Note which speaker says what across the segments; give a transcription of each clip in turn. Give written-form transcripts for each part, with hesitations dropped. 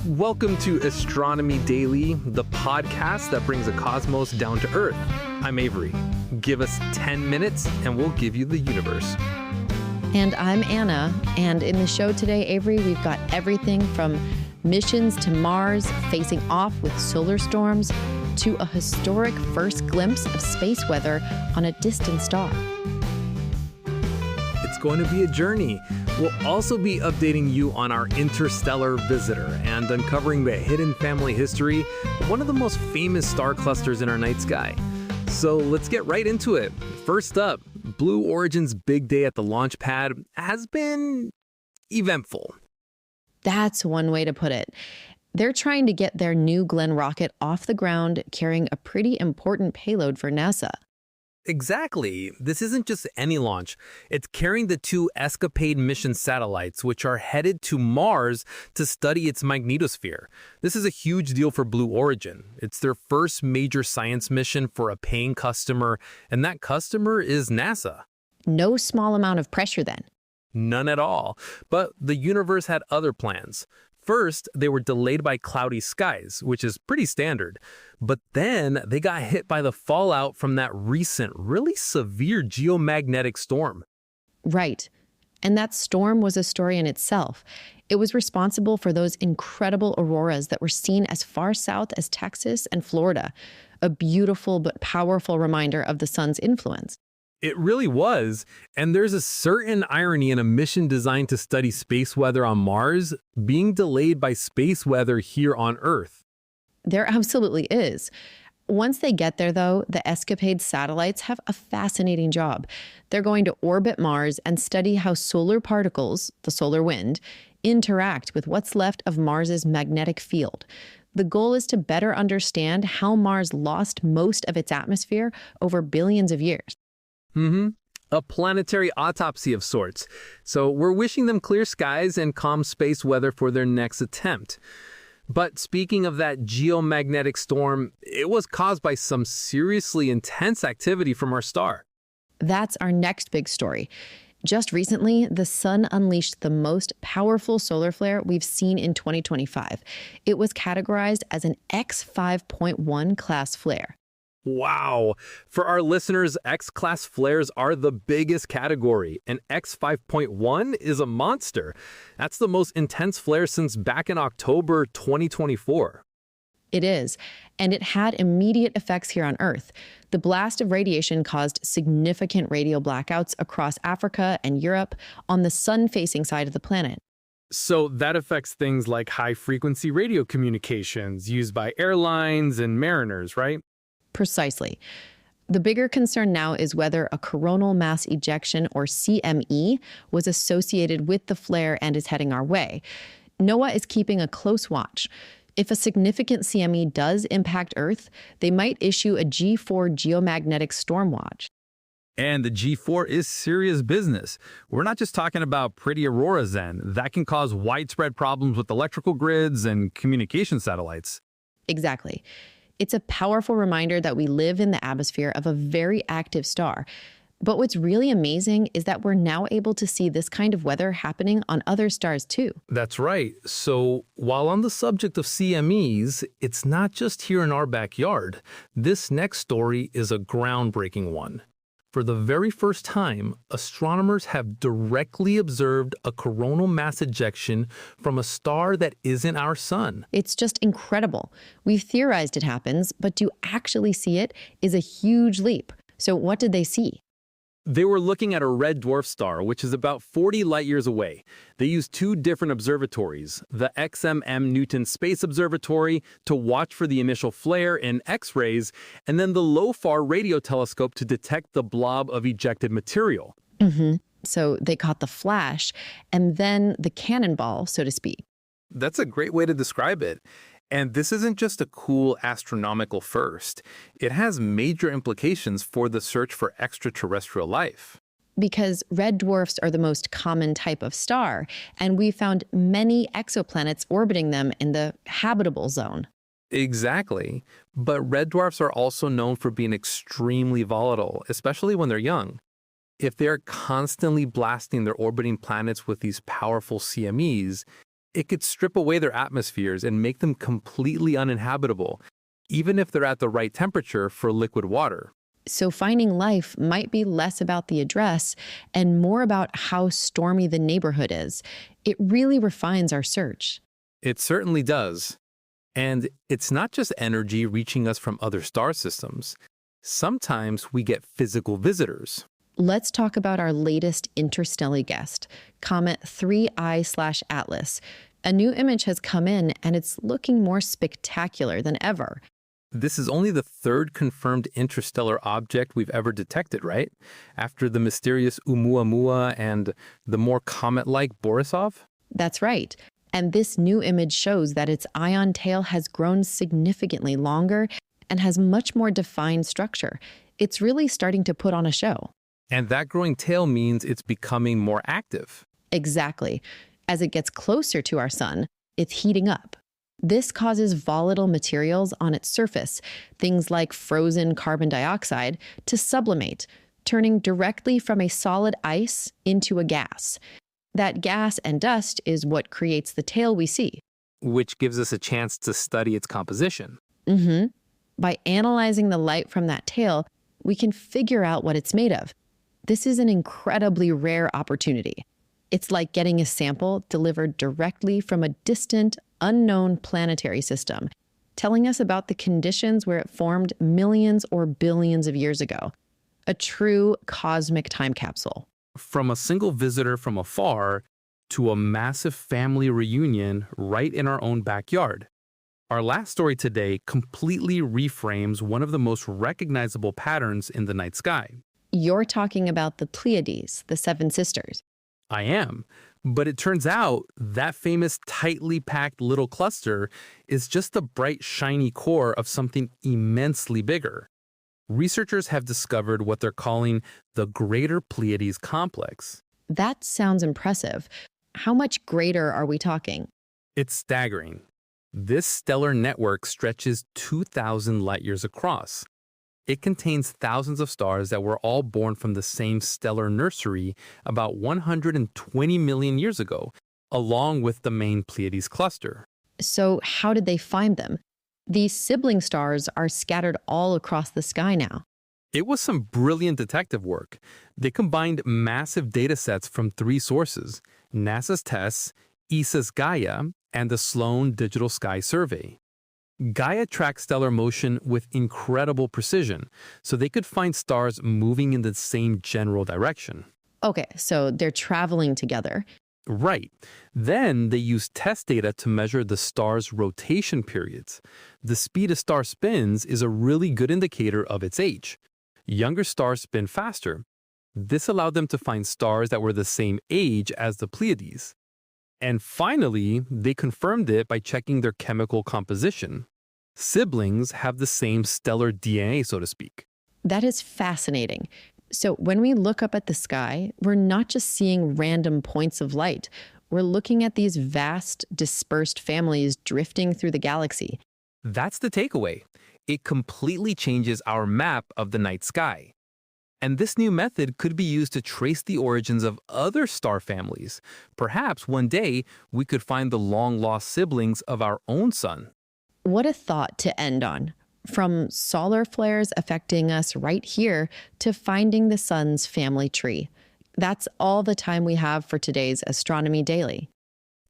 Speaker 1: Welcome to Astronomy Daily, the podcast that brings the cosmos down to Earth. I'm Avery. Give us 10 minutes and we'll give you the universe.
Speaker 2: And I'm Anna. And in the show today, Avery, we've got everything from missions to Mars, facing off with solar storms, to a historic first glimpse of space weather on a distant star.
Speaker 1: It's going to be a journey. We'll also be updating you on our interstellar visitor and uncovering the hidden family history of one of the most famous star clusters in our night sky. So let's get right into it. First up, Blue Origin's big day at the launch pad has been eventful.
Speaker 2: That's one way to put it. They're trying to get their New Glenn rocket off the ground, carrying a pretty important payload for NASA.
Speaker 1: Exactly. This isn't just any launch. It's carrying the two ESCAPADE mission satellites, which are headed to Mars to study its magnetosphere. This is a huge deal for Blue Origin. It's their first major science mission for a paying customer, and that customer is NASA.
Speaker 2: No small amount of pressure then.
Speaker 1: None at all. But the universe had other plans. First, they were delayed by cloudy skies, which is pretty standard. But then they got hit by the fallout from that recent, really severe geomagnetic storm.
Speaker 2: Right. And that storm was a story in itself. It was responsible for those incredible auroras that were seen as far south as Texas and Florida, a beautiful but powerful reminder of the sun's influence.
Speaker 1: It really was, and there's a certain irony in a mission designed to study space weather on Mars being delayed by space weather here on Earth.
Speaker 2: There absolutely is. Once they get there, though, the ESCAPADE satellites have a fascinating job. They're going to orbit Mars and study how solar particles, the solar wind, interact with what's left of Mars's magnetic field. The goal is to better understand how Mars lost most of its atmosphere over billions of years.
Speaker 1: A planetary autopsy of sorts. So we're wishing them clear skies and calm space weather for their next attempt. But speaking of that geomagnetic storm, it was caused by some seriously intense activity from our star.
Speaker 2: That's our next big story. Just recently, the sun unleashed the most powerful solar flare we've seen in 2025. It was categorized as an X5.1 class flare.
Speaker 1: Wow. For our listeners, X-class flares are the biggest category, and X5.1 is a monster. That's the most intense flare since back in October 2024.
Speaker 2: It is, and it had immediate effects here on Earth. The blast of radiation caused significant radio blackouts across Africa and Europe on the sun-facing side of the planet.
Speaker 1: So that affects things like high-frequency radio communications used by airlines and mariners, right?
Speaker 2: Precisely. The bigger concern now is whether a coronal mass ejection, or CME, was associated with the flare and is heading our way. NOAA is keeping a close watch. If a significant CME does impact Earth, they might issue a G4 geomagnetic storm watch.
Speaker 3: And the G4 is serious business. We're not just talking about pretty auroras then. That can cause widespread problems with electrical grids and communication satellites.
Speaker 2: Exactly. It's a powerful reminder that we live in the atmosphere of a very active star. But what's really amazing is that we're now able to see this kind of weather happening on other stars too.
Speaker 1: That's right. So while on the subject of CMEs, it's not just here in our backyard. This next story is a groundbreaking one. For the very first time, astronomers have directly observed a coronal mass ejection from a star that isn't our sun.
Speaker 2: It's just incredible. We've theorized it happens, but to actually see it is a huge leap. So what did they see?
Speaker 1: They were looking at a red dwarf star, which is about 40 light years away. They used two different observatories, the XMM Newton Space Observatory to watch for the initial flare in X-rays, and then the LOFAR radio telescope to detect the blob of ejected material.
Speaker 2: So they caught the flash and then the cannonball, so to speak.
Speaker 4: That's a great way to describe it. And this isn't just a cool astronomical first. It has major implications for the search for extraterrestrial life.
Speaker 2: Because red dwarfs are the most common type of star, and we found many exoplanets orbiting them in the habitable zone.
Speaker 4: Exactly. But red dwarfs are also known for being extremely volatile, especially when they're young. If they're constantly blasting their orbiting planets with these powerful CMEs, It could strip away their atmospheres and make them completely uninhabitable, even if they're at the right temperature for liquid water.
Speaker 2: So finding life might be less about the address and more about how stormy the neighborhood is. It really refines our search.
Speaker 4: It certainly does. And it's not just energy reaching us from other star systems. Sometimes we get physical visitors.
Speaker 2: Let's talk about our latest interstellar guest, Comet 3I/Atlas. A new image has come in and it's looking more spectacular than ever.
Speaker 4: This is only the third confirmed interstellar object we've ever detected, right? After the mysterious Oumuamua and the more comet-like Borisov?
Speaker 2: That's right. And this new image shows that its ion tail has grown significantly longer and has much more defined structure. It's really starting to put on a show.
Speaker 4: And that growing tail means it's becoming more active.
Speaker 2: Exactly. As it gets closer to our sun, it's heating up. This causes volatile materials on its surface, things like frozen carbon dioxide, to sublimate, turning directly from a solid ice into a gas. That gas and dust is what creates the tail we see.
Speaker 4: Which gives us a chance to study its composition.
Speaker 2: By analyzing the light from that tail, we can figure out what it's made of. This is an incredibly rare opportunity. It's like getting a sample delivered directly from a distant, unknown planetary system, telling us about the conditions where it formed millions or billions of years ago. A true cosmic time capsule.
Speaker 3: From a single visitor from afar to a massive family reunion right in our own backyard. Our last story today completely reframes one of the most recognizable patterns in the night sky.
Speaker 2: You're talking about the Pleiades, the Seven Sisters.
Speaker 3: I am. But it turns out that famous tightly packed little cluster is just the bright, shiny core of something immensely bigger. Researchers have discovered what they're calling the Greater Pleiades Complex.
Speaker 2: That sounds impressive. How much greater are we talking?
Speaker 3: It's staggering. This stellar network stretches 2,000 light years across. It contains thousands of stars that were all born from the same stellar nursery about 120 million years ago, along with the main Pleiades cluster.
Speaker 2: So how did they find them? These sibling stars are scattered all across the sky now.
Speaker 3: It was some brilliant detective work. They combined massive data sets from 3 sources: NASA's TESS, ESA's Gaia, and the Sloan Digital Sky Survey. Gaia tracks stellar motion with incredible precision, so they could find stars moving in the same general direction.
Speaker 2: Okay, so they're traveling together.
Speaker 3: Right. Then they used test data to measure the star's rotation periods. The speed a star spins is a really good indicator of its age. Younger stars spin faster. This allowed them to find stars that were the same age as the Pleiades. And finally, they confirmed it by checking their chemical composition. Siblings have the same stellar DNA, so to speak.
Speaker 2: That is fascinating. So when we look up at the sky, we're not just seeing random points of light. We're looking at these vast, dispersed families drifting through the galaxy.
Speaker 4: That's the takeaway. It completely changes our map of the night sky. And this new method could be used to trace the origins of other star families. Perhaps one day we could find the long-lost siblings of our own sun.
Speaker 2: What a thought to end on. From solar flares affecting us right here to finding the sun's family tree. That's all the time we have for today's Astronomy Daily.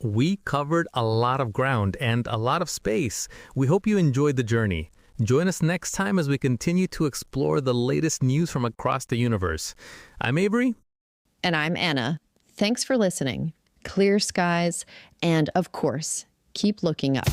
Speaker 4: We covered a lot of ground and a lot of space. We hope you enjoyed the journey. Join us next time as we continue to explore the latest news from across the universe. I'm Avery.
Speaker 2: And I'm Anna. Thanks for listening. Clear skies, and of course, keep looking up.